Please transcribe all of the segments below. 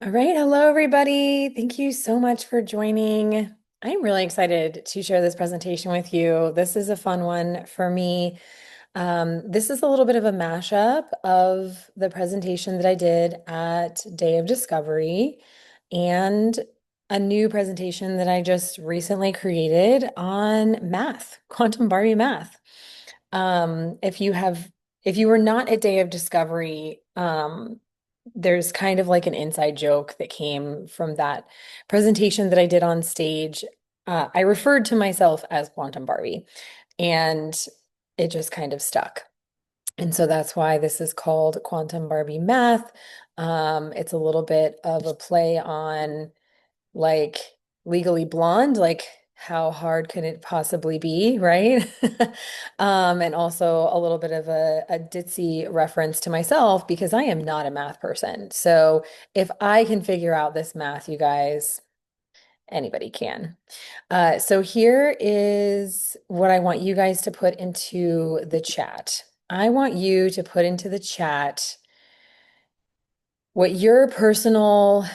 All right. Hello, everybody. Thank you so much for joining. I'm really excited to share this presentation with you. This is a fun one for me. This is a little bit of a mashup of the presentation that I did at Day of Discovery and a new presentation that I just recently created on math, quantum Barbie math. If you were not at Day of Discovery, there's kind of like an inside joke that came from that presentation that I did on stage. I referred to myself as Quantum Barbie, and it just kind of stuck. And so that's why this is called Quantum Barbie Math. It's a little bit of a play on like Legally Blonde, like how hard could it possibly be, right? And also a little bit of a ditzy reference to myself because I am not a math person. So if I can figure out this math, you guys, anybody can. So here is what I want you guys to put into the chat. I want you to put into the chat what your personal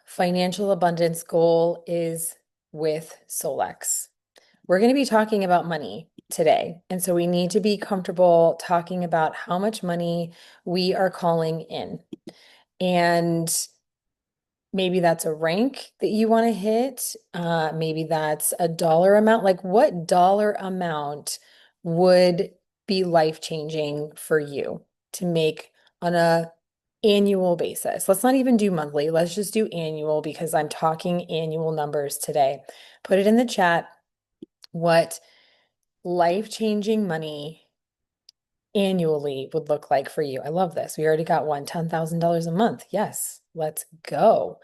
financial abundance goal is with Solex. We're going to be talking about money today. And so we need to be comfortable talking about how much money we are calling in. And maybe that's a rank that you want to hit. Maybe that's a dollar amount. Like, what dollar amount would be life-changing for you to make on a annual basis? Let's not even do monthly. Let's just do annual because I'm talking annual numbers today. Put it in the chat what life-changing money annually would look like for you. I love this. We already got one, $10,000 a month. Yes, let's go.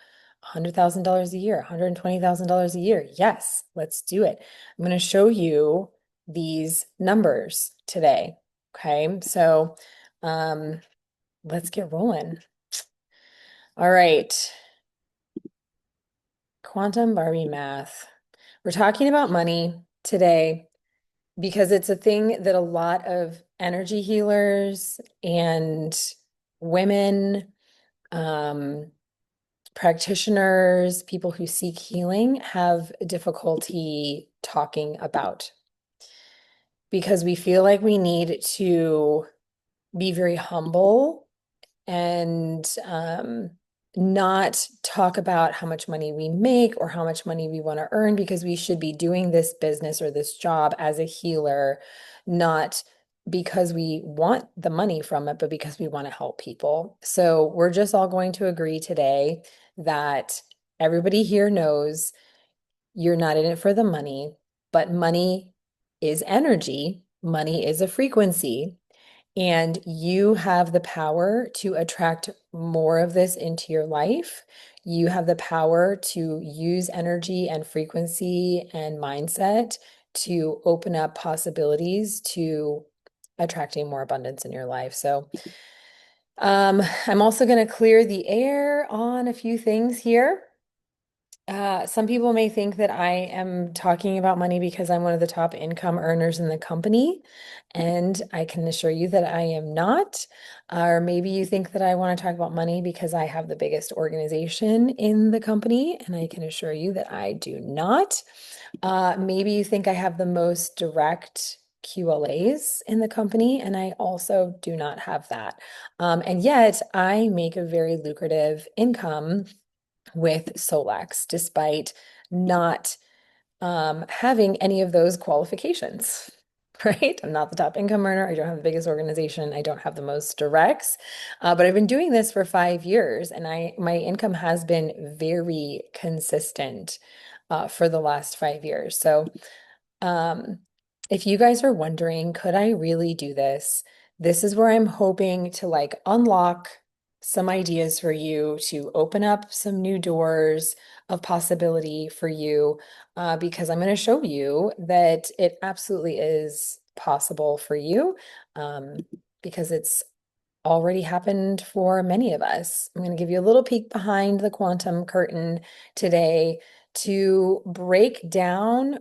$100,000 a year, $120,000 a year. Yes, let's do it. I'm going to show you these numbers today. Okay, so um, let's get rolling. All right, quantum Barbie math. We're talking about money today because it's a thing that a lot of energy healers and women, um, practitioners, people who seek healing have difficulty talking about because we feel like we need to be very humble and not talk about how much money we make or how much money we want to earn because we should be doing this business or this job as a healer, not because we want the money from it, but because we want to help people. So we're just all going to agree today that everybody here knows you're not in it for the money, but money is energy, money is a frequency. And you have the power to attract more of this into your life. You have the power to use energy and frequency and mindset to open up possibilities to attracting more abundance in your life. So, I'm also going to clear the air on a few things here. Some people may think that I am talking about money because I'm one of the top income earners in the company, and I can assure you that I am not. Or maybe you think that I want to talk about money because I have the biggest organization in the company, and I can assure you that I do not. Maybe you think I have the most direct QLAs in the company, and I also do not have that. And yet I make a very lucrative income with Solex, despite not having any of those qualifications, right? I'm not the top income earner. I don't have the biggest organization. I don't have the most directs, but I've been doing this for 5 years, and my income has been very consistent for the last 5 years. So um, if you guys are wondering, could I really do this? This is where I'm hoping to like unlock some ideas for you to open up some new doors of possibility for you, because I'm going to show you that it absolutely is possible for you, um, because it's already happened for many of us. I'm going to give you a little peek behind the quantum curtain today to break down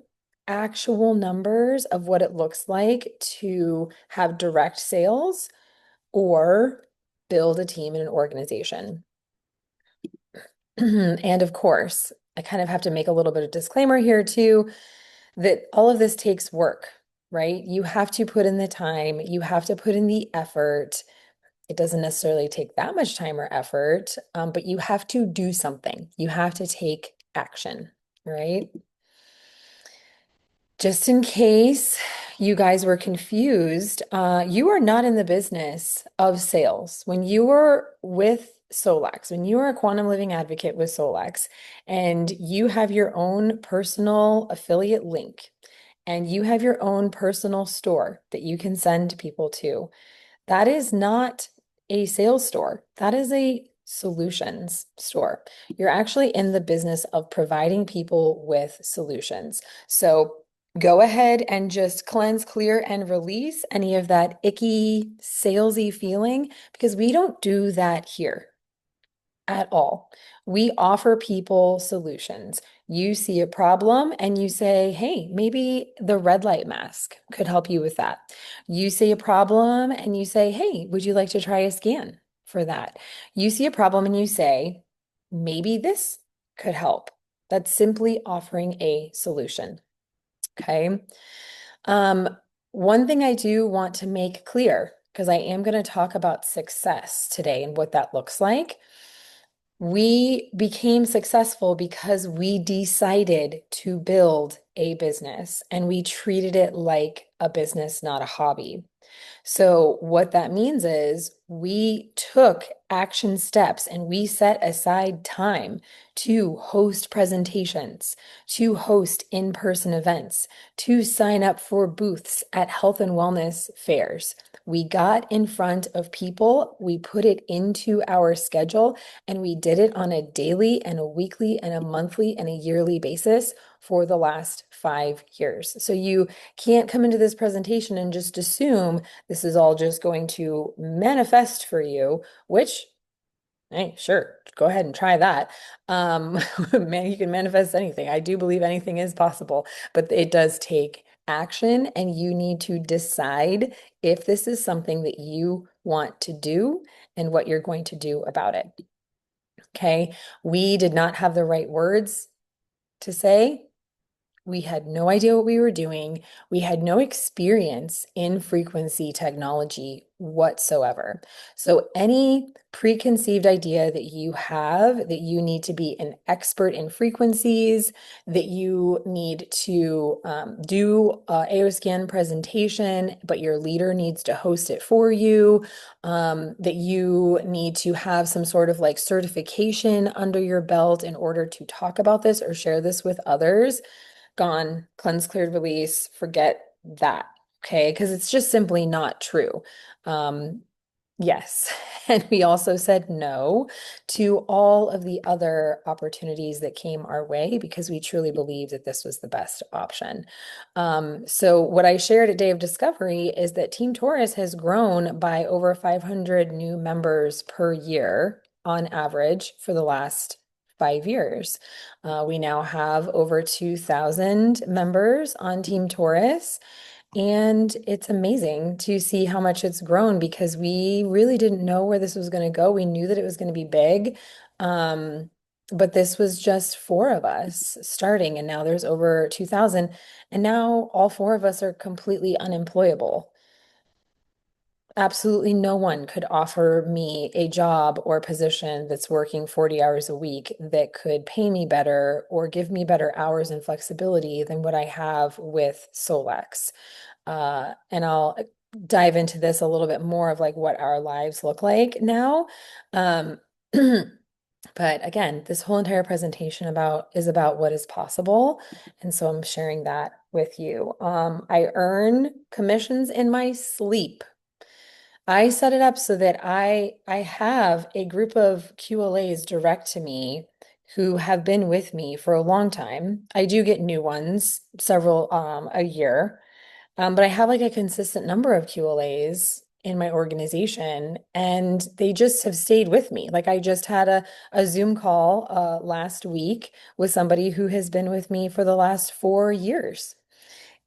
actual numbers of what it looks like to have direct sales or build a team in an organization. And of course, I kind of have to make a little bit of disclaimer here too, that all of this takes work, right? You have to put in the time, you have to put in the effort. It doesn't necessarily take that much time or effort, but you have to do something. You have to take action, right? Just in case you guys were confused, you are not in the business of sales. When you were with Solex, when you are a quantum living advocate with Solex, and you have your own personal affiliate link, and you have your own personal store that you can send people to, that is not a sales store. That is a solutions store. You're actually in the business of providing people with solutions. So go ahead and just cleanse, clear, and release any of that icky, salesy feeling because we don't do that here at all. We offer people solutions. You see a problem and you say, hey, maybe the red light mask could help you with that. You see a problem and you say, hey, would you like to try a scan for that? You see a problem and you say, maybe this could help. That's simply offering a solution. Okay. Um, One thing I do want to make clear, because I am going to talk about success today and what that looks like. We became successful because we decided to build a business and we treated it like a business, not a hobby. So, what that means is we took action steps and we set aside time to host presentations, to host in-person events, to sign up for booths at health and wellness fairs. We got in front of people, we put it into our schedule, and we did it on a daily and a weekly and a monthly and a yearly basis for the last 5 years. So, you can't come into this presentation and just assume this is all just going to manifest for you, which, hey, sure, go ahead and try that. Man, you can manifest anything. I do believe anything is possible, but it does take action, and you need to decide if this is something that you want to do and what you're going to do about it. Okay, we did not have the right words to say. We had no idea what we were doing. We had no experience in frequency technology whatsoever. So, any preconceived idea that you have that you need to be an expert in frequencies, that you need to do a AOScan presentation, but your leader needs to host it for you, that you need to have some sort of like certification under your belt in order to talk about this or share this with others, gone, cleanse, cleared, release, forget that. Okay. Because it's just simply not true. Yes. And we also said no to all of the other opportunities that came our way because we truly believed that this was the best option. So, what I shared at Day of Discovery is that Team Taurus has grown by over 500 new members per year on average for the last 5 years. We now have over 2,000 members on Team Taurus. And it's amazing to see how much it's grown because we really didn't know where this was going to go. We knew that it was going to be big. But this was just four of us starting, and now there's over 2,000. And now all four of us are completely unemployable. Absolutely no one could offer me a job or position that's working 40 hours a week that could pay me better or give me better hours and flexibility than what I have with Solex. And I'll dive into this a little bit more of like what our lives look like now. Um, but again, this whole entire presentation is about what is possible. And so I'm sharing that with you. I earn commissions in my sleep. I set it up so that I have a group of QLAs direct to me who have been with me for a long time. I do get new ones, several a year. But I have like a consistent number of QLAs in my organization, and they just have stayed with me. Like I just had a Zoom call last week with somebody who has been with me for the last 4 years.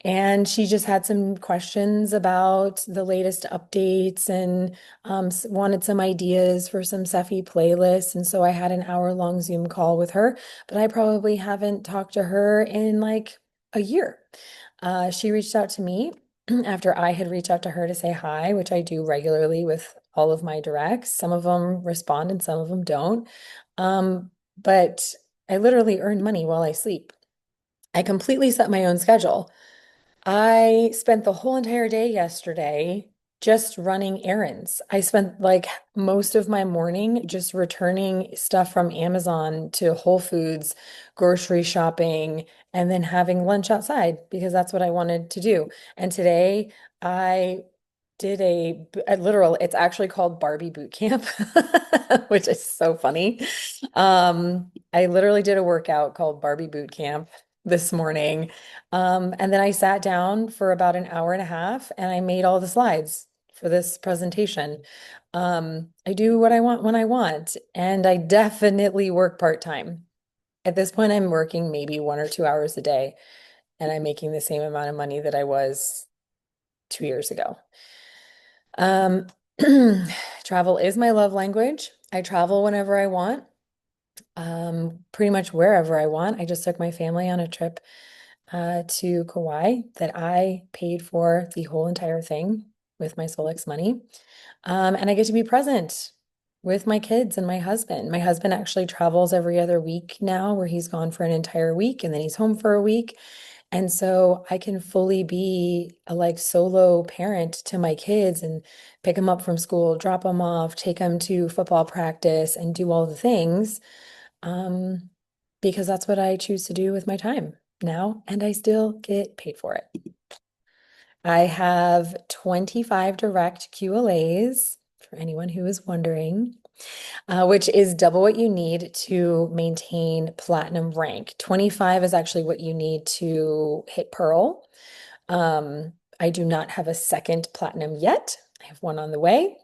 And she just had some questions about the latest updates and wanted some ideas for some Seffi playlists. And so I had an hour-long Zoom call with her, but I probably haven't talked to her in like a year. She reached out to me after I had reached out to her to say hi, which I do regularly with all of my directs. Some of them respond and some of them don't. But I literally earn money while I sleep. I completely set my own schedule. I spent the whole entire day yesterday just running errands. I spent like most of my morning just returning stuff from Amazon to Whole Foods, grocery shopping, and then having lunch outside because that's what I wanted to do. And today I did a literal, it's actually called Barbie boot camp, which is so funny. I literally did a workout called Barbie boot camp this morning. And then I sat down for about an hour and a half and I made all the slides for this presentation. I do what I want when I want, and I definitely work part-time. At this point, I'm working maybe 1 or 2 hours a day, and I'm making the same amount of money that I was 2 years ago. Um, Travel is my love language. I travel whenever I want, pretty much wherever I want. I just took my family on a trip to Kauai that I paid for the whole entire thing with my Solex money. And I get to be present with my kids and my husband. My husband actually travels every other week now, where he's gone for an entire week and then he's home for a week. And so I can fully be a like solo parent to my kids and pick them up from school, drop them off, take them to football practice, and do all the things. Um, because that's what I choose to do with my time now, and I still get paid for it. I have 25 direct QLAs for anyone who is wondering, which is double what you need to maintain platinum rank. 25 is actually what you need to hit Pearl. I do not have a second platinum yet. I have one on the way.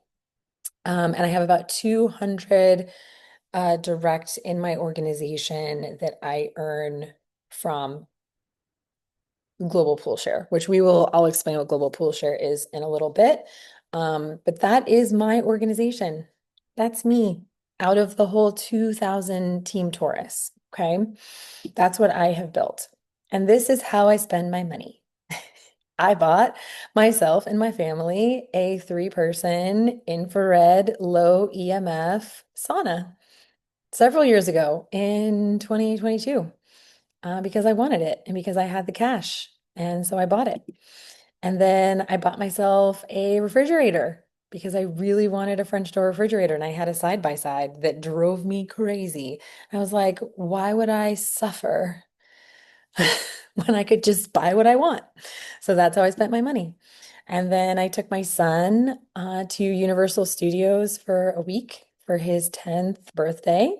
And I have about 200 direct in my organization that I earn from global pool share, which I'll explain what global pool share is in a little bit. But that is my organization. That's me out of the whole 2000 Team Taurus. Okay. That's what I have built. And this is how I spend my money. I bought myself and my family a 3-person infrared low EMF sauna several years ago in 2022 because I wanted it and because I had the cash. And so I bought it. And then I bought myself a refrigerator because I really wanted a French door refrigerator. And I had a side by side that drove me crazy. I was like, why would I suffer when I could just buy what I want? So that's how I spent my money. And then I took my son to Universal Studios for a week for his 10th birthday.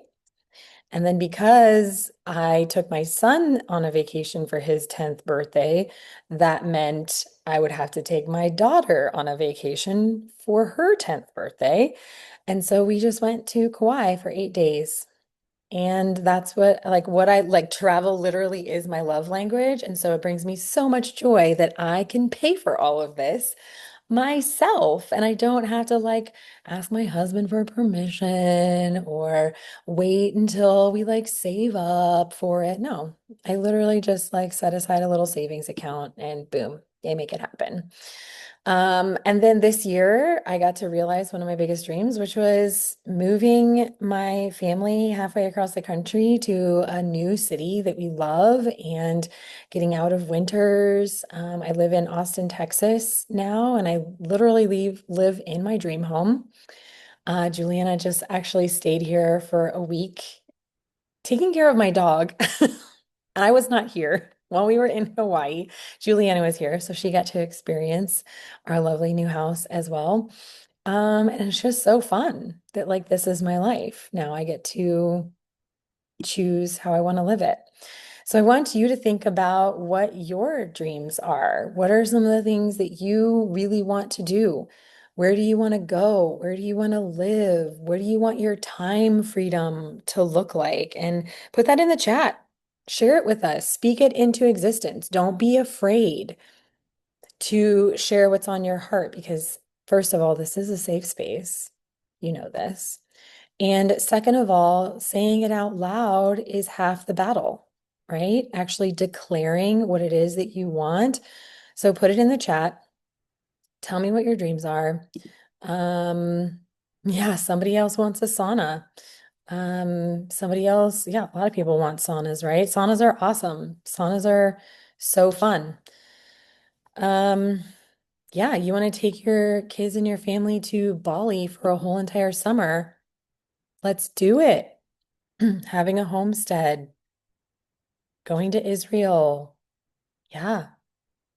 And then because I took my son on a vacation for his 10th birthday, that meant I would have to take my daughter on a vacation for her 10th birthday. And so we just went to Kauai for 8 days. And that's what I like. Travel literally is my love language. And so it brings me so much joy that I can pay for all of this myself, and I don't have to like ask my husband for permission or wait until we like save up for it. No, I literally just like set aside a little savings account and boom, they make it happen. And then this year I got to realize one of my biggest dreams, which was moving my family halfway across the country to a new city that we love and getting out of winters. I live in Austin, Texas now, and I literally live in my dream home. Juliana just actually stayed here for a week taking care of my dog. I was not here while we were in Hawaii. Juliana was here, so she got to experience our lovely new house as well. And it's just so fun that like this is my life. Now I get to choose how I want to live it. So I want you to think about what your dreams are. What are some of the things that you really want to do? Where do you want to go? Where do you want to live? Where do you want your time freedom to look like? And put that in the chat. Share it with us. Speak it into existence. Don't be afraid to share what's on your heart because, first of all, this is a safe space. You know this. And second of all, saying it out loud is half the battle, right? Actually declaring what it is that you want. So put it in the chat. Tell me what your dreams are. Um, yeah, somebody else wants a sauna. Somebody else, yeah, a lot of people want saunas, right? Saunas are awesome. Saunas are so fun. Um, yeah, you want to take your kids and your family to Bali for a whole entire summer. Let's do it. Having a homestead, going to Israel. Yeah,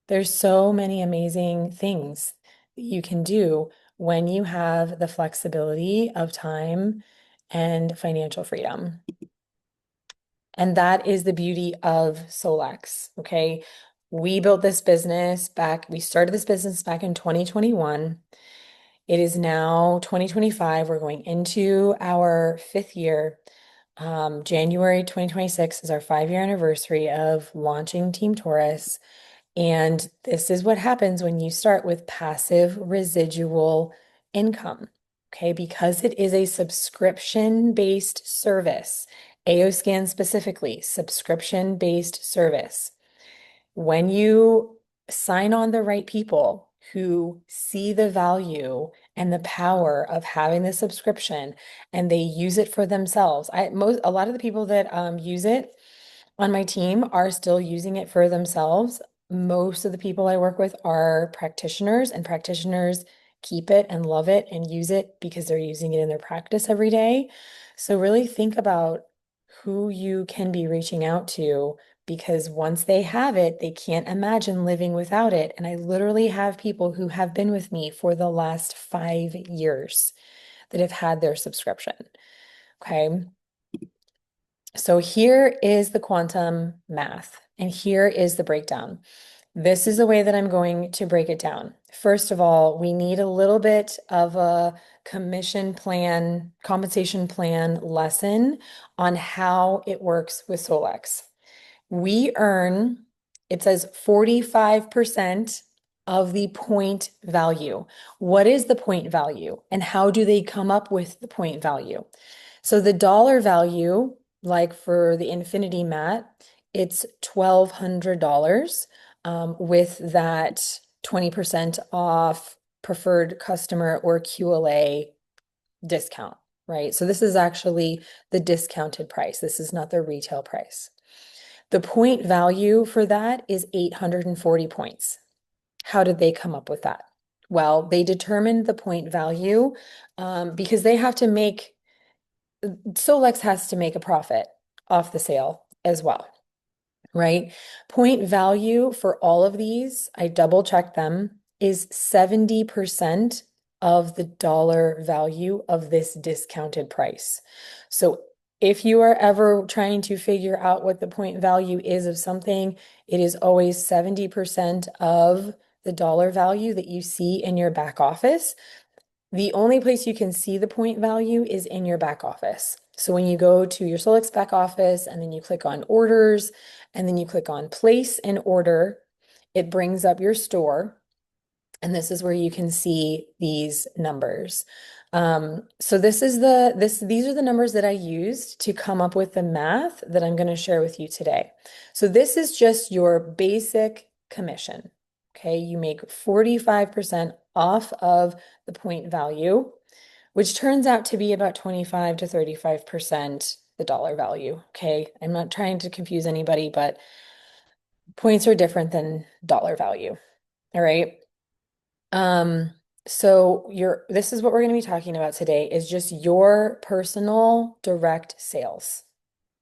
there's so many amazing things that you can do when you have the flexibility of time and financial freedom. And that is the beauty of Solex. Okay. We started this business back in 2021. It is now 2025. We're going into our fifth year. January 2026 is our 5-year anniversary of launching Team Taurus. And this is what happens when you start with passive residual income. Okay, because it is a subscription-based service, AOScan specifically, subscription-based service. When you sign on the right people who see the value and the power of having the subscription and they use it for themselves. A lot of the people that use it on my team are still using it for themselves. Most of the people I work with are practitioners, and practitioners keep it and love it and use it because they're using it in their practice every day. So really think about who you can be reaching out to because once they have it, they can't imagine living without it. And I literally have people who have been with me for the last 5 years that have had their subscription. Okay. So here is the quantum math, and here is the breakdown. This is the way that I'm going to break it down. First of all, we need a little bit of a commission plan, compensation plan lesson on how it works with Solex. We earn, it says 45% of the point value. What is the point value and how do they come up with the point value? So the dollar value, like for the Infinity mat, it's $1,200 with that 20% off preferred customer or QLA discount, right? So this is actually the discounted price. This is not the retail price. The point value for that is 840 points. How did they come up with that? Well, they determined the point value because they have to make Solex has to make a profit off the sale as well, right? Point value for all of these, I double checked them, is 70% of the dollar value of this discounted price. So if you are ever trying to figure out what the point value is of something, it is always 70% of the dollar value that you see in your back office. The only place you can see the point value is in your back office. So when you go to your Solex back office and then you click on orders and then you click on place an order, it brings up your store. And this is where you can see these numbers. So these are the numbers that I used to come up with the math that I'm going to share with you today. So this is just your basic commission. Okay, you make 45% off of the point value, which turns out to be about 25 to 35% the dollar value. Okay, I'm not trying to confuse anybody, but points are different than dollar value. All right. Um, so this is what we're going to be talking about today is just your personal direct sales.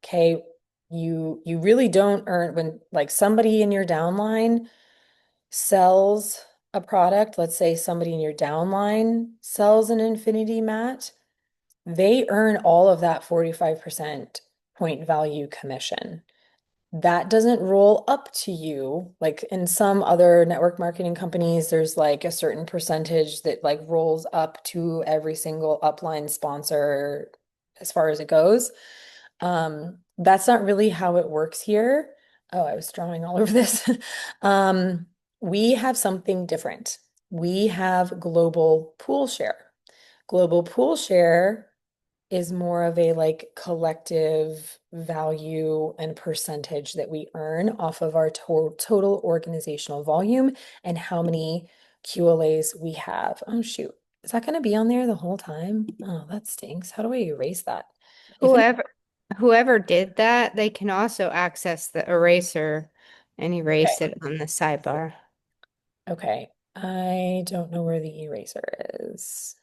Okay. You really don't earn when like somebody in your downline sells a product, let's say somebody in your downline sells an Infinity mat, they earn all of that 45% point value commission. That doesn't roll up to you. Like in some other network marketing companies, there's like a certain percentage that like rolls up to every single upline sponsor as far as it goes. That's not really how it works here. Oh, I was drawing all over this. Um, we have something different. We have global pool share. Global pool share is more of a like collective value and percentage that we earn off of our total organizational volume and how many QLAs we have. Oh, shoot. Is that going to be on there the whole time? Oh, that stinks. How do I erase that? If any, Whoever whoever did that, they can also access the eraser and erase okay. it on the sidebar. Okay. I don't know where the eraser is.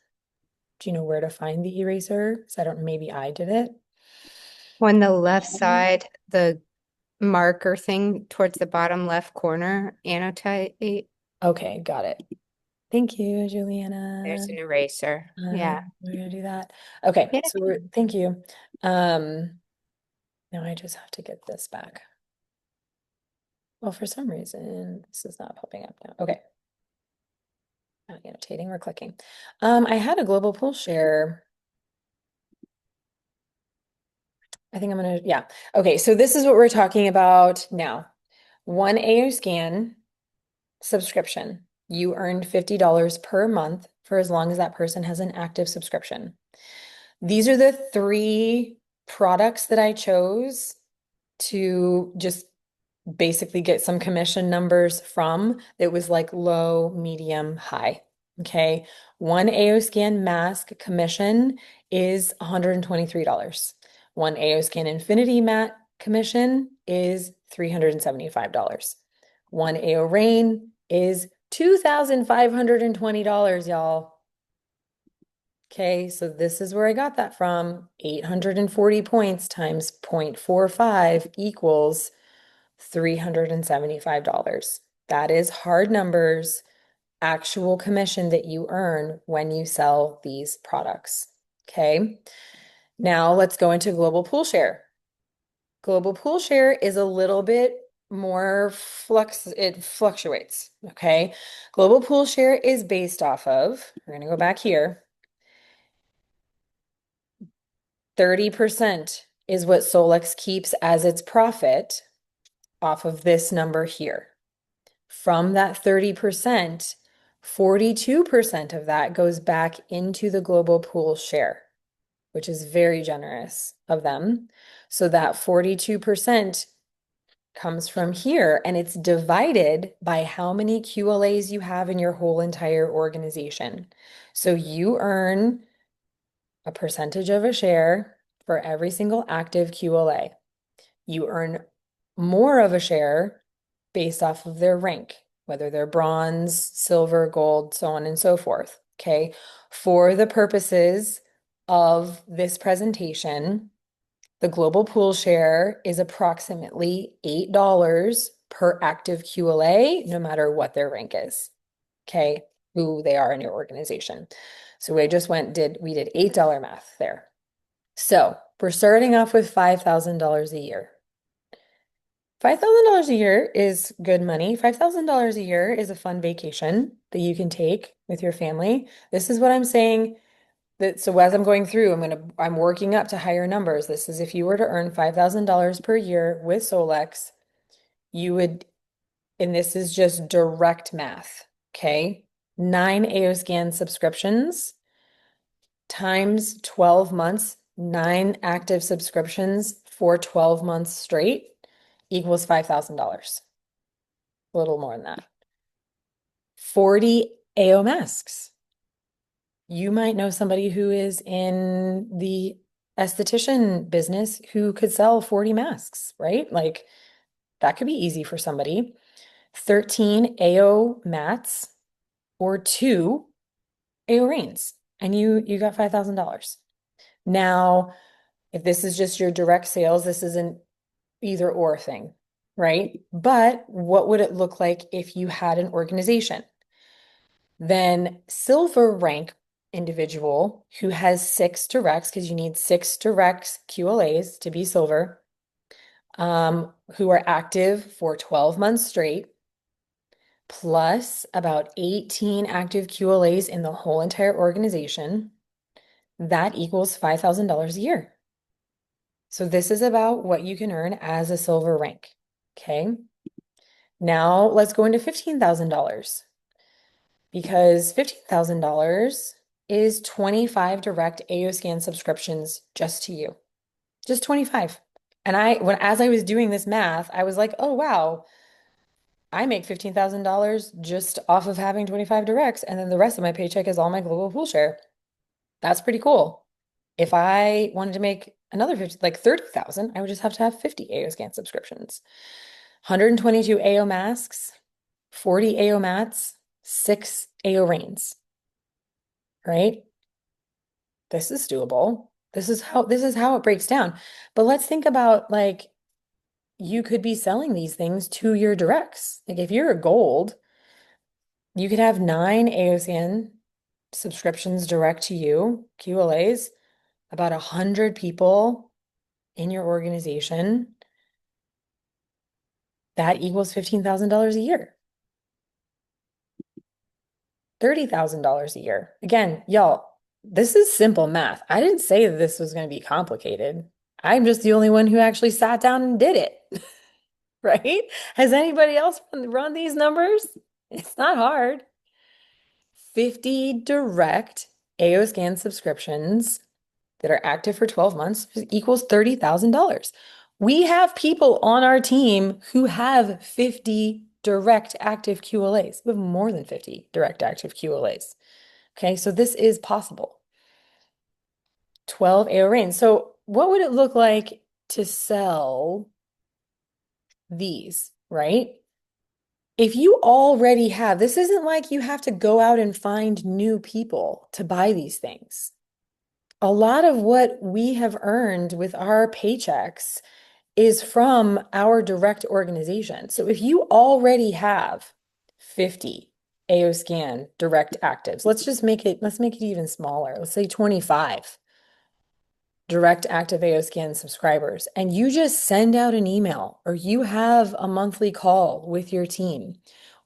Do you know where to find the eraser? So I don't, maybe I did it. On the left side, the marker thing towards the bottom left corner, annotate. Okay, got it. Thank you, There's Juliana. an eraser. Yeah. We're gonna do that. Okay, Yeah. so thank you. Um, Now I just have to get this back. Well, for some reason, this is not popping up now. Okay, not annotating or clicking. I had a global pool share. I think I'm gonna, yeah. Okay, so this is what we're talking about now. One AO scan subscription. You earned $50 per month for as long as that person has an active subscription. These are the three products that I chose to just basically get some commission numbers from. It was like low, medium, high. Okay. One AO scan mask commission is $123. One AO scan infinity mat commission is $375. One AO rain is $2,520, y'all. Okay, so this is where I got that from. 840 points times 0.45 equals $375. That is hard numbers, actual commission that you earn when you sell these products. Okay, now let's go into global pool share. Global pool share is a little bit more it fluctuates. Okay, global pool share is based off of, we're going to go back here. 30% is what Solex keeps as its profit off of this number here. From that 30%, 42% of that goes back into the global pool share, which is very generous of them. So that 42% comes from here, and it's divided by how many QLAs you have in your whole entire organization. So you earn a percentage of a share for every single active QLA. You earn more of a share based off of their rank, whether they're bronze, silver, gold, so on and so forth. Okay. For the purposes of this presentation, the global pool share is approximately $8 per active QLA, no matter what their rank is. Okay. Who they are in your organization. So we did $8 math there. So we're starting off with $5,000 a year. $5,000 a year is good money. $5,000 a year is a fun vacation that you can take with your family. This is what I'm saying that so as I'm going through, I'm working up to higher numbers. This is if you were to earn $5,000 per year with Solex, you would, and this is just direct math, okay? 9 AOScan subscriptions times 12 months, 9 active subscriptions for 12 months straight equals $5,000. A little more than that. 40 AO masks. You might know somebody who is in the esthetician business who could sell 40 masks, right? Like that could be easy for somebody. 13 AO mats or 2 AO rains, and you got $5,000. Now, if this is just your direct sales, this is an either or thing, right? But what would it look like if you had an organization? Then silver rank individual who has 6 directs, because you need 6 direct QLAs to be silver, who are active for 12 months straight, plus about 18 active QLAs in the whole entire organization. That equals $5,000 a year. So this is about what you can earn as a silver rank. Okay. Now let's go into $15,000 because $15,000 is 25 direct AOScan subscriptions just to you. Just 25. And as I was doing this math, I was like, oh, wow, I make $15,000 just off of having 25 directs. And then the rest of my paycheck is all my global pool share. That's pretty cool. If I wanted to make another 50, like 30,000, I would just have to have 50 AO scan subscriptions, 122 AO masks, 40 AO mats, 6 AO rains, right? This is doable. This is how it breaks down. But let's think about like you could be selling these things to your directs. Like if you're a gold, you could have 9 AOSN subscriptions direct to you, QLAs, about 100 people in your organization. That equals $15,000 a year, $30,000 a year. Again, y'all, this is simple math. I didn't say that this was going to be complicated. I'm just the only one who actually sat down and did it, right? Has anybody else run these numbers? It's not hard. 50 direct AO scan subscriptions that are active for 12 months equals $30,000. We have people on our team who have 50 direct active QLAs. We have more than 50 direct active QLAs. Okay, so this is possible. 12 AO rains. So what would it look like to sell these, right? If you already have, this isn't like you have to go out and find new people to buy these things. A lot of what we have earned with our paychecks is from our direct organization. So if you already have 50 AO scan direct actives, let's make it even smaller. Let's say 25 direct active AO scan subscribers, and you just send out an email or you have a monthly call with your team,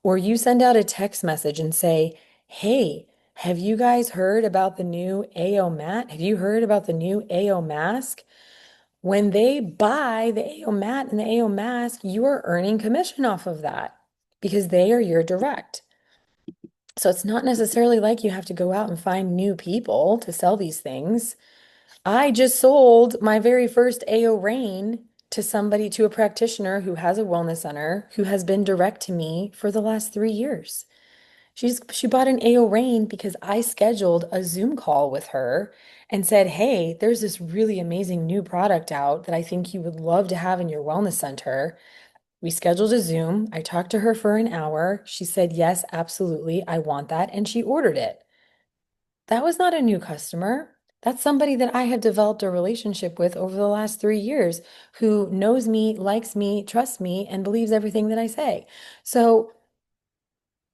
or you send out a text message and say, hey, have you guys heard about the new AO mat? Have you heard about the new AO mask? When they buy the AO mat and the AO mask, you are earning commission off of that because they are your direct. So it's not necessarily like you have to go out and find new people to sell these things. I just sold my very first AO Rain to somebody, to a practitioner who has a wellness center who has been direct to me for the last 3 years. She bought an AO Rain because I scheduled a Zoom call with her and said, hey, there's this really amazing new product out that I think you would love to have in your wellness center. We scheduled a Zoom. I talked to her for an hour. She said, yes, absolutely. I want that. And she ordered it. That was not a new customer. That's somebody that I have developed a relationship with over the last 3 years who knows me, likes me, trusts me, and believes everything that I say. So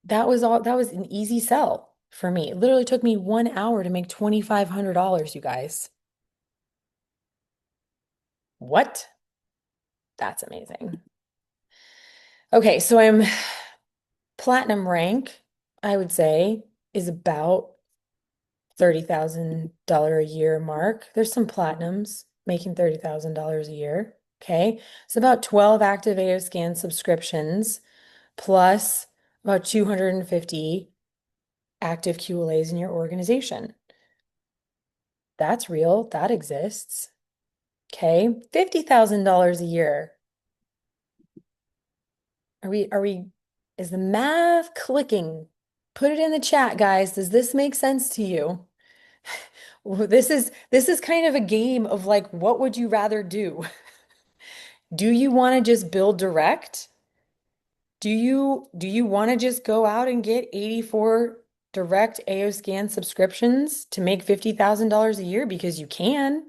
that was an easy sell for me. It literally took me 1 hour to make $2,500, you guys. What? That's amazing. Okay, so I'm platinum rank, I would say, is about $30,000 a year mark. There's some platinums making $30,000 a year. Okay. It's about 12 active AO scan subscriptions plus about 250 active QLAs in your organization. That's real. That exists. Okay. $50,000 a year. Is the math clicking? Put it in the chat, guys. Does this make sense to you? This is kind of a game of like, what would you rather do? Do you want to just build direct? Do you want to just go out and get 84 direct AO scan subscriptions to make $50,000 a year because you can?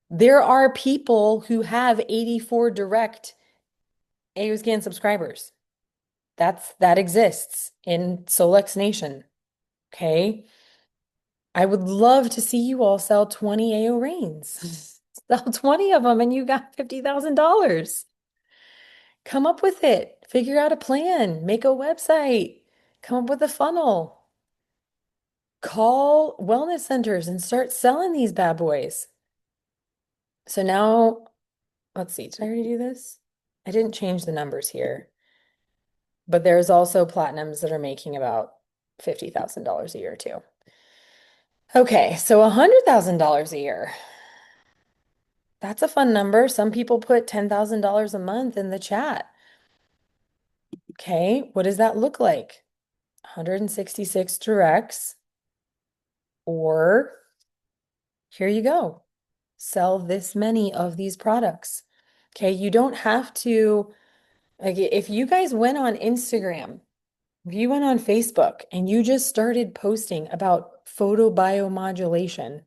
There are people who have 84 direct AO scan subscribers. That exists in Solex Nation. Okay. I would love to see you all sell 20 AO Reigns. Sell 20 of them and you got $50,000. Come up with it. Figure out a plan. Make a website. Come up with a funnel. Call wellness centers and start selling these bad boys. So now, let's see, did I already do this? I didn't change the numbers here, but there's also platinums that are making about $50,000 a year too. Okay, so $100,000 a year. That's a fun number. Some people put $10,000 a month in the chat. Okay, what does that look like? 166 directs, or here you go. Sell this many of these products. Okay, you don't have to, like, if you guys went on Instagram, if you went on Facebook and you just started posting about photobiomodulation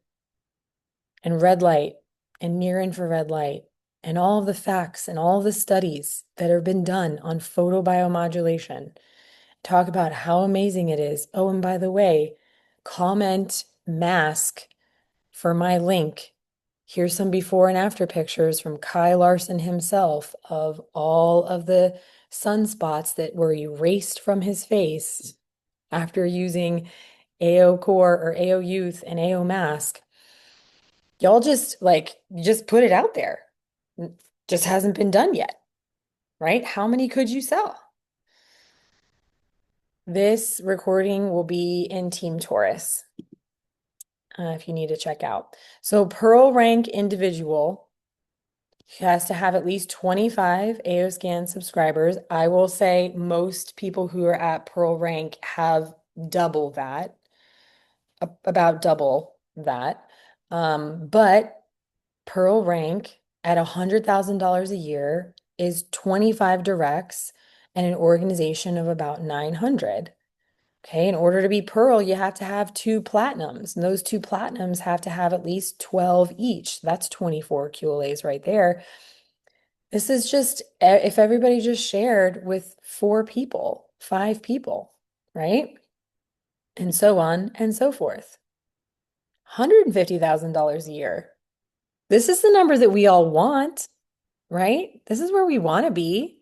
and red light and near infrared light and all of the facts and all of the studies that have been done on photobiomodulation, talk about how amazing it is. Oh, and by the way, comment mask for my link. Here's some before and after pictures from Kai Larson himself of all of the sunspots that were erased from his face after using AO Core or AO Youth and AO Mask. Y'all just like, just put it out there. Just hasn't been done yet, right? How many could you sell? This recording will be in Team Taurus, if you need to check out. So Pearl rank individual has to have at least 25 AOScan subscribers. I will say most people who are at Pearl rank have double that, about double that. But Pearl rank at $100,000 a year is 25 directs and an organization of about 900. Okay, in order to be Pearl, you have to have two platinums, and those two platinums have to have at least 12 each. That's 24 QLAs right there. This is just if everybody just shared with four people, five people, right? And so on and so forth. $150,000 a year. This is the number that we all want, right? This is where we want to be.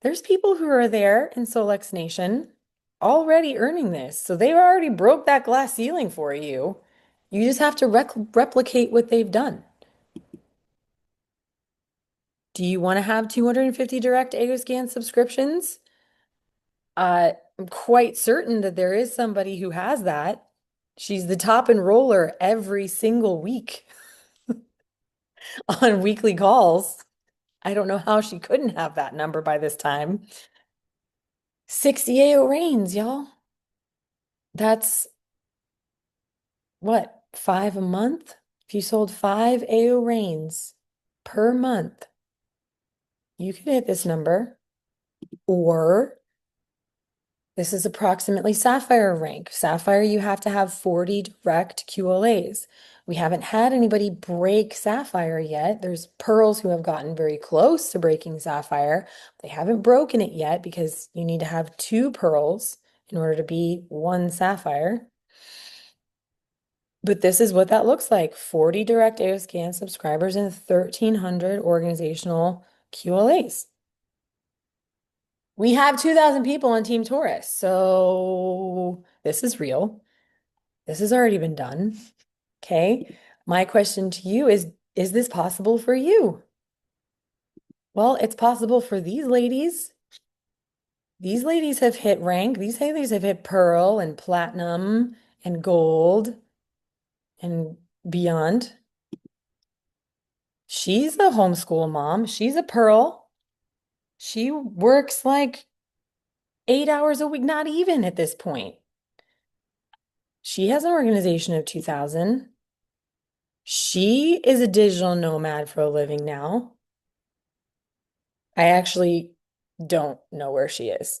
There's people who are there in Solex Nation already earning this. So they already broke that glass ceiling for you. You just have to replicate what they've done. Do you want to have 250 direct AOScan subscriptions? I'm quite certain that there is somebody who has that. She's the top enroller every single week on weekly calls. I don't know how she couldn't have that number by this time. 60 AO reigns, y'all. That's what, five a month? If you sold five AO reigns per month, you could hit this number. Or this is approximately Sapphire rank. Sapphire, you have to have 40 direct QLAs. We haven't had anybody break Sapphire yet. There's pearls who have gotten very close to breaking Sapphire. They haven't broken it yet because you need to have two pearls in order to be one Sapphire. But this is what that looks like. 40 direct AOScan subscribers and 1,300 organizational QLAs. We have 2,000 people on Team Taurus, so this is real. This has already been done. Okay. My question to you is this possible for you? Well, it's possible for these ladies. These ladies have hit rank. These ladies have hit pearl and platinum and gold and beyond. She's a homeschool mom. She's a pearl. She works like 8 hours a week, not even at this point. She has an organization of 2,000. She is a digital nomad for a living now. I actually don't know where she is.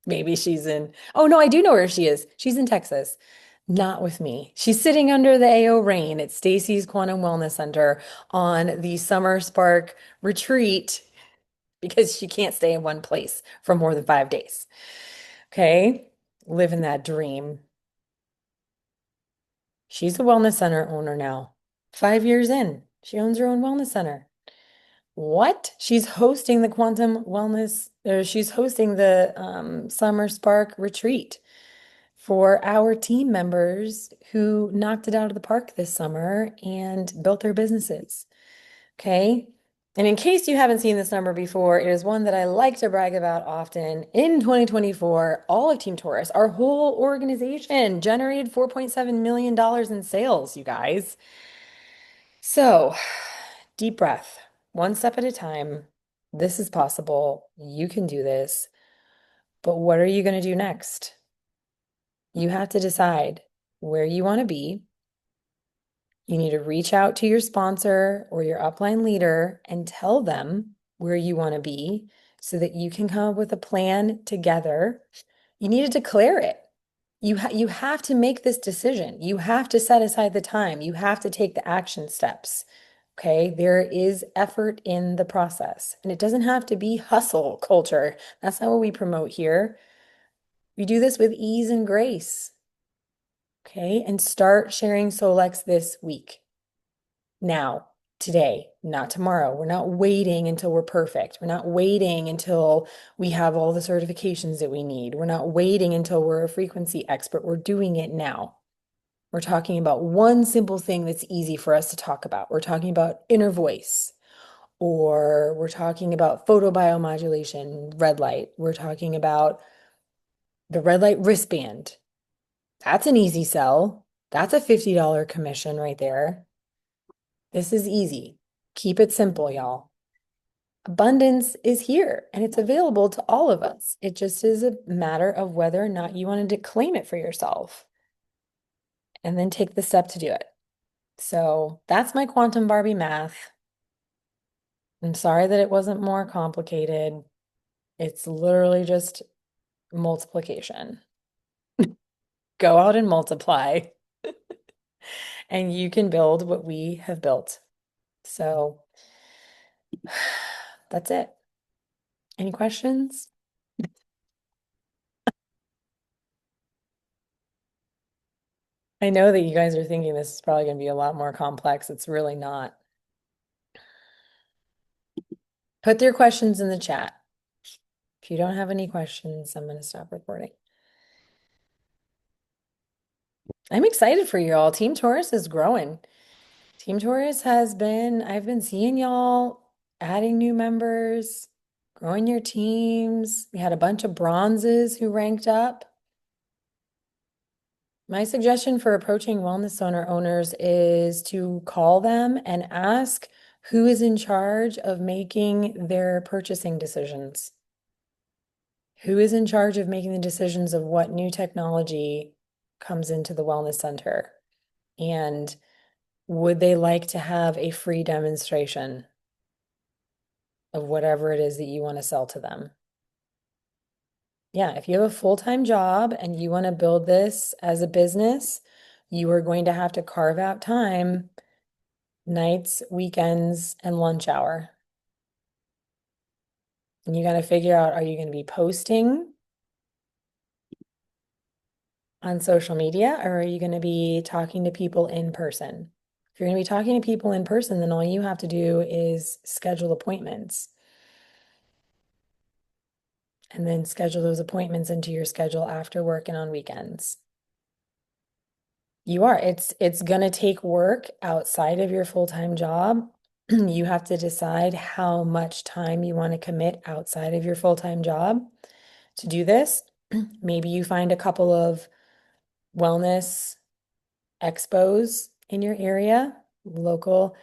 Maybe she's in, oh no, I do know where she is. She's in Texas. Not with me. She's sitting under the AO rain at Stacy's Quantum Wellness Center on the Summer Spark retreat because she can't stay in one place for more than 5 days. Okay. Living that dream. She's a wellness center owner now. 5 years in, she owns her own wellness center. What? She's hosting the Quantum Wellness, or she's hosting the Summer Spark retreat for our team members who knocked it out of the park this summer and built their businesses. Okay. And in case you haven't seen this number before, it is one that I like to brag about often. In 2024, all of Team Taurus, our whole organization, generated $4.7 million in sales, you guys. So, deep breath, one step at a time. This is possible. You can do this. But what are you going to do next? You have to decide where you want to be. You need to reach out to your sponsor or your upline leader and tell them where you want to be so that you can come up with a plan together. You need to declare it. You have to make this decision. You have to set aside the time. You have to take the action steps. Okay, there is effort in the process, and it doesn't have to be hustle culture. That's not what we promote here. We do this with ease and grace. Okay, and start sharing Solex this week. Now, today, not tomorrow. We're not waiting until we're perfect. We're not waiting until we have all the certifications that we need. We're not waiting until we're a frequency expert. We're doing it now. We're talking about one simple thing that's easy for us to talk about. We're talking about inner voice, or we're talking about photobiomodulation, red light. We're talking about the red light wristband. That's an easy sell. That's a $50 commission right there. This is easy. Keep it simple, y'all. Abundance is here and it's available to all of us. It just is a matter of whether or not you wanted to claim it for yourself and then take the step to do it. So that's my quantum Barbie math. I'm sorry that it wasn't more complicated. It's literally just multiplication. Go out and multiply, and you can build what we have built. So that's it. Any questions? I know that you guys are thinking this is probably going to be a lot more complex. It's really not. Put your questions in the chat. If you don't have any questions, I'm going to stop recording. I'm excited for you all. Team Taurus is growing. Team Taurus I've been seeing y'all adding new members, growing your teams. We had a bunch of bronzes who ranked up. My suggestion for approaching wellness center owners is to call them and ask who is in charge of making their purchasing decisions. Who is in charge of making the decisions of what new technology comes into the wellness center? And would they like to have a free demonstration of whatever it is that you want to sell to them? Yeah, if you have a full-time job and you want to build this as a business, you are going to have to carve out time, nights, weekends, and lunch hour. And you got to figure out, are you going to be posting on social media or are you going to be talking to people in person? If you're going to be talking to people in person, then all you have to do is schedule appointments and then schedule those appointments into your schedule after work and on weekends. You are. It's going to take work outside of your full-time job. You have to decide how much time you want to commit outside of your full-time job to do this. Maybe you find a couple of wellness expos in your area, local.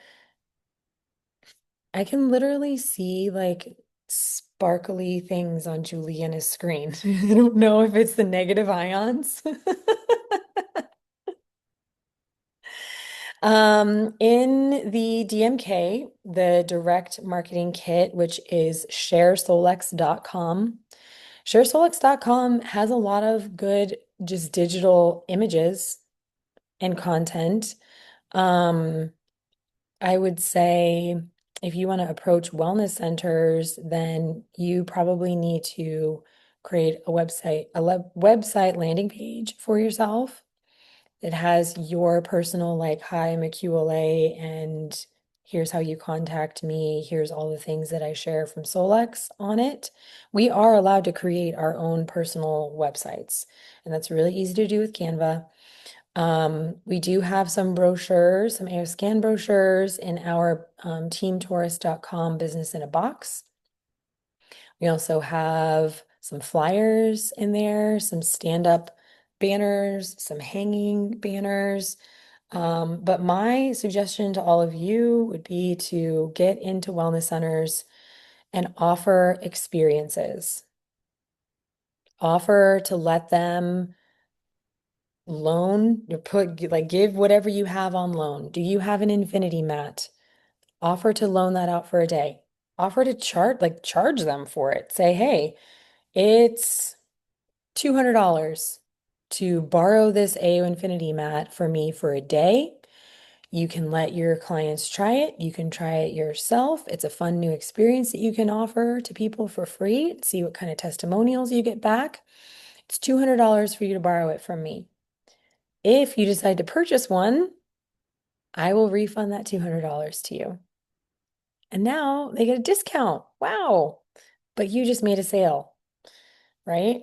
I can literally see like sparkly things on Juliana's screen. I don't know if it's the negative ions. In the DMK, the direct marketing kit, which is sharesolex.com. Sharesolex.com has a lot of good just digital images and content. I would say if you want to approach wellness centers, then you probably need to create a website landing page for yourself. It has your personal like hi, I'm a QLA and Here's how you contact me. Here's all the things that I share from Solex on it. We are allowed to create our own personal websites, and that's really easy to do with Canva. We do have some brochures, some AO scan brochures in our teamtourist.com business in a box. We also have some flyers in there, some stand-up banners, some hanging banners. But my suggestion to all of you would be to get into wellness centers and offer experiences. Offer to let them loan, or put like give whatever you have on loan. Do you have an infinity mat? Offer to loan that out for a day. Offer to charge them for it. Say, hey, it's $200 to borrow this AO infinity mat for me for a day. You can let your clients try it. You can try it yourself. It's a fun new experience that you can offer to people for free. See what kind of testimonials you get back. It's $200 for you to borrow it from me. If you decide to purchase one, I will refund that $200 to you. And now they get a discount. Wow. But you just made a sale, right?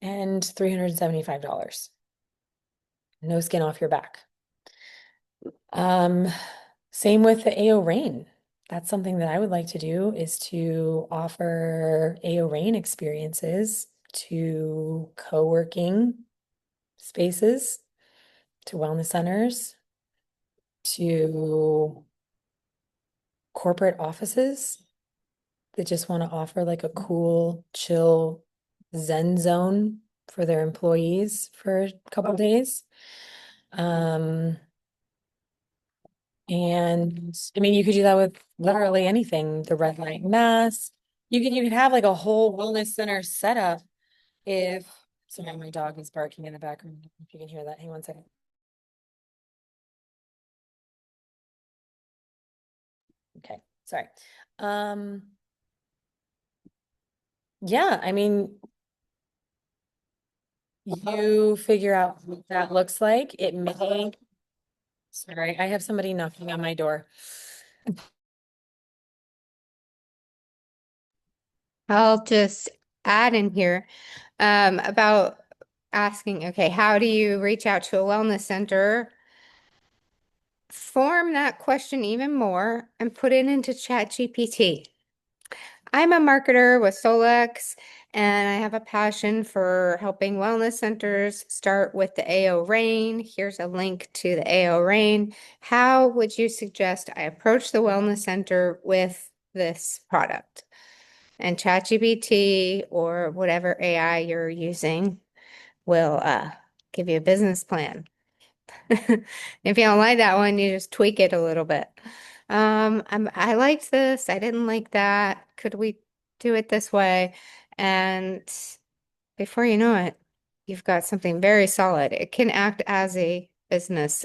And $375. No skin off your back. Um, Same with the AO Rain. That's something that I would like to do is to offer AO Rain experiences to co-working spaces, to wellness centers, to corporate offices that just want to offer like a cool, chill Zen zone for their employees for a couple days. Um, and I mean, you could do that with literally anything, the red light mask. You could have like a whole wellness center setup if sorry, my dog is barking in the background. If you can hear that, hang on 1 second. Okay, sorry. Um, yeah, I mean, you figure out what that looks like. It may, sorry, I have somebody knocking on my door. I'll just add in here about asking, okay, how do you reach out to a wellness center? Form that question even more and put it into ChatGPT. I'm a marketer with Solex, and I have a passion for helping wellness centers start with the AO Rain. Here's a link to the AO Rain. How would you suggest I approach the wellness center with this product? And ChatGPT or whatever AI you're using will give you a business plan. If you don't like that one, you just tweak it a little bit. I liked this. I didn't like that. Could we do it this way? And before you know it, you've got something very solid. It can act as a business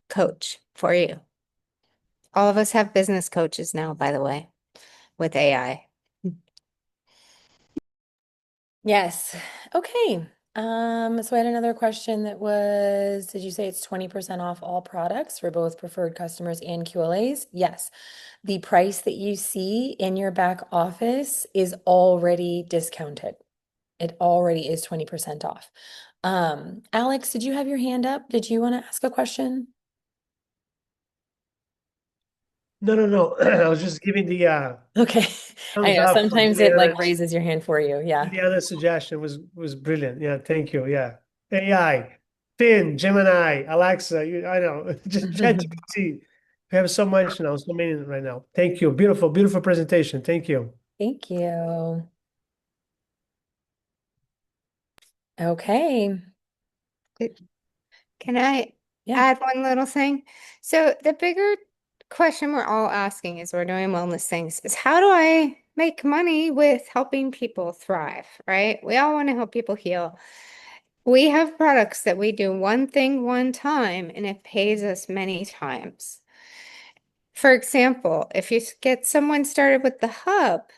coach for you. All of us have business coaches now, by the way, with AI. Yes. Okay. So I had another question that was, did you say it's 20% off all products for both preferred customers and QLAs? Yes. The price that you see in your back office is already discounted. It already is 20% off. Alex, did you have your hand up? Did you want to ask a question? No, no, no. I was just giving the Okay. I thumbs know up for sometimes it like Juliana's raises your hand for you. Yeah. Juliana's suggestion was brilliant. Yeah, thank you. Yeah. AI, Finn, Gemini, Alexa, I know. Just ChatGPT. We have so much now, so many right now. Thank you. Beautiful, beautiful presentation. Thank you. Thank you. Okay. Can I Yeah. add one little thing? So the bigger question we're all asking as we're doing wellness things is how do I make money with helping people thrive, right? We all want to help people heal. We have products that we do one thing one time and it pays us many times. For example, if you get someone started with the hub,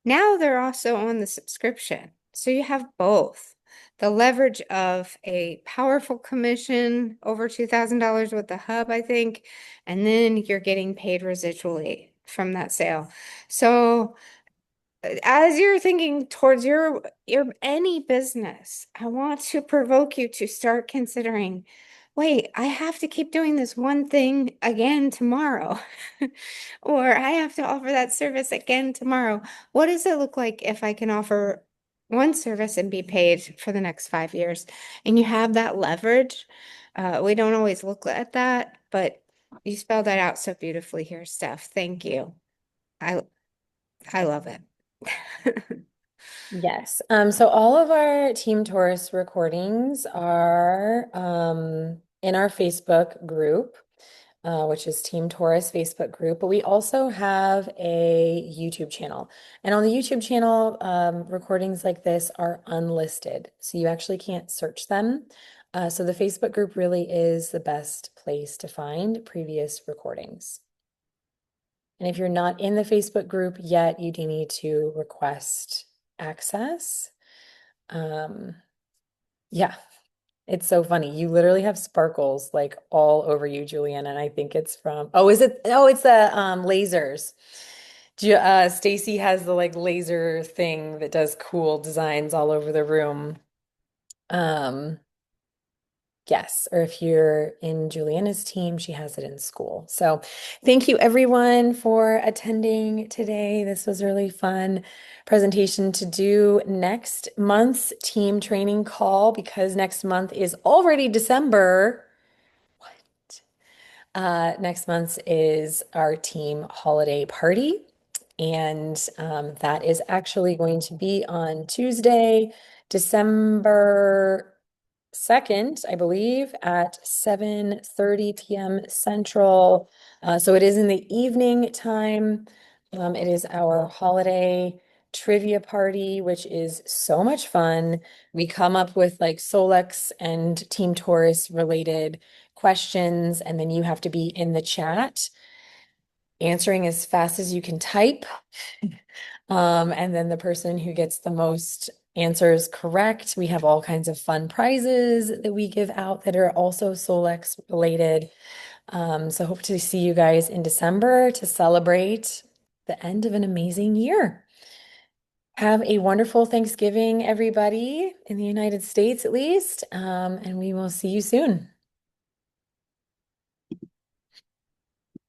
now they're also on the subscription. So you have both. the leverage of a powerful commission over $2,000 with the hub, I think, and then you're getting paid residually from that sale. So as you're thinking towards your any business, I want to provoke you to start considering, wait, I have to keep doing this one thing again tomorrow. Or I have to offer that service again tomorrow. What does it look like if I can offer one service and be paid for the next 5 years? And you have that leverage. We don't always look at that, but you spelled that out so beautifully here, Steph. Thank you. I I love it. Yes. So all of our Team Taurus recordings are in our Facebook group, which is Team Taurus Facebook group. But we also have a YouTube channel. And on the YouTube channel, recordings like this are unlisted. So you actually can't search them. So the Facebook group really is the best place to find previous recordings. And if you're not in the Facebook group yet, you do need to request access. Yeah, it's so funny. You literally have sparkles like all over you, Juliana, and I think it's from, oh, is it? Oh, it's the lasers. Stacy has the like laser thing that does cool designs all over the room. Um, Yes, or if you're in Juliana's team, she has it in school. So thank you everyone for attending today. This was a really fun presentation to do next month's team training call because next month is already December. What? Next month is our team holiday party. And that is actually going to be on Tuesday, December 2nd, I believe, at 7:30 p.m. Central. So it is in the evening time. It is our holiday trivia party, which is so much fun. We come up with like Solex and Team Taurus related questions, and then you have to be in the chat answering as fast as you can type. And then the person who gets the most answers correct, we have all kinds of fun prizes that we give out that are also Solex related. So hope to see you guys in December to celebrate the end of an amazing year. Have a wonderful Thanksgiving, everybody, in the United States at least, and we will see you soon.